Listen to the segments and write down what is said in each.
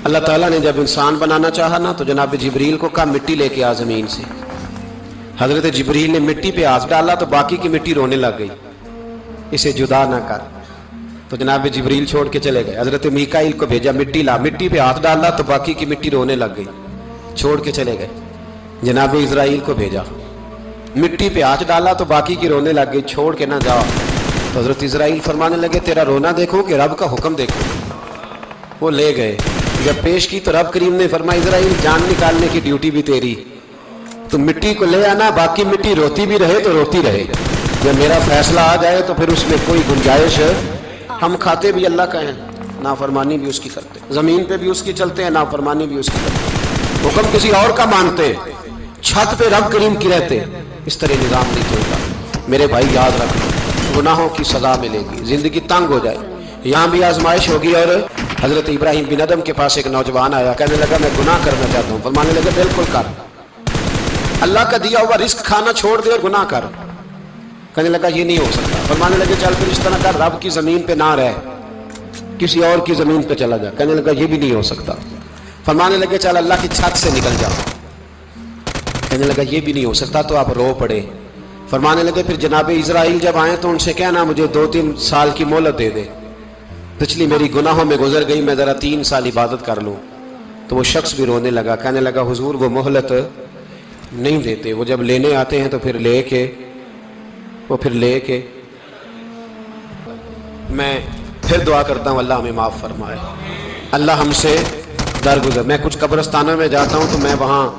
اللہ تعالیٰ نے جب انسان بنانا چاہا نا تو جناب جبریل کو کہا مٹی لے کے آ زمین سے. حضرت جبریل نے مٹی پہ ہاتھ ڈالا تو باقی کی مٹی رونے لگ گئی, اسے جدا نہ کر. تو جناب جبریل چھوڑ کے چلے گئے. حضرت میکائیل کو بھیجا, مٹی لا, مٹی پہ ہاتھ ڈالا تو باقی کی مٹی رونے لگ گئی, چھوڑ کے چلے گئے. جناب اسرائیل کو بھیجا, مٹی پہ ہاتھ ڈالا تو باقی کی رونے لگ گئی, چھوڑ کے نہ جاؤ. تو حضرت اسرائیل فرمانے لگے تیرا رونا دیکھو کہ رب کا حکم دیکھو. وہ لے گئے, جب پیش کی تو رب کریم نے فرمایا اسرائیل جان نکالنے کی ڈیوٹی بھی تیری, تو مٹی کو لے آنا, باقی مٹی روتی بھی رہے تو روتی رہے. جب میرا فیصلہ آ جائے تو پھر اس میں کوئی گنجائش ہے. ہم کھاتے بھی اللہ کا ہیں, نافرمانی بھی اس کی کرتے, زمین پہ بھی اس کی چلتے ہیں, نافرمانی بھی اس کی کرتے, حکم کسی اور کا مانتے, چھت پہ رب کریم کی رہتے. اس طرح نظام نہیں چلتا. میرے بھائی یاد رکھنا, گناہوں کی سزا ملے گی, زندگی تنگ ہو جائے, یہاں بھی آزمائش ہوگی. اور حضرت ابراہیم بن ادم کے پاس ایک نوجوان آیا, کہنے لگا میں گناہ کرنا چاہتا ہوں. فرمانے لگے بالکل کر, اللہ کا دیا ہوا رزق کھانا چھوڑ دے اور گناہ کر. کہنے لگا یہ نہیں ہو سکتا. فرمانے لگے چل پھر اس طرح کر, رب کی زمین پہ نہ رہ, کسی اور کی زمین پہ چلا جا. کہنے لگا یہ بھی نہیں ہو سکتا. فرمانے لگے چل اللہ کی چھت سے نکل جا. کہنے لگا یہ بھی نہیں ہو سکتا. تو آپ رو پڑے. فرمانے لگے پھر جناب اسرائیل جب آئیں تو ان سے کہنا مجھے 2-3 سال کی مہلت دے دے, پچھلی میری گناہوں میں گزر گئی, میں ذرا 3 سال عبادت کر لوں. تو وہ شخص بھی رونے لگا, کہنے لگا حضور وہ مہلت نہیں دیتے, وہ جب لینے آتے ہیں تو پھر لے کے میں پھر دعا کرتا ہوں اللہ ہمیں معاف فرمائے, اللہ ہم سے درگزر. میں کچھ قبرستانوں میں جاتا ہوں تو میں وہاں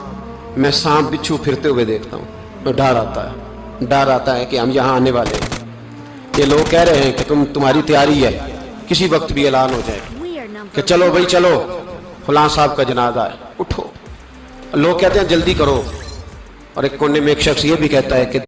میں سانپ بچھو پھرتے ہوئے دیکھتا ہوں, تو ڈر آتا ہے کہ ہم یہاں آنے والے ہیں. یہ لوگ کہہ رہے ہیں کہ تمہاری تیاری ہے, کسی وقت بھی اعلان ہو جائے کہ چلو بھائی چلو فلاں صاحب کا جنازہ ہے, اٹھو. لوگ کہتے ہیں جلدی کرو, اور ایک کونے میں ایک شخص یہ بھی کہتا ہے کہ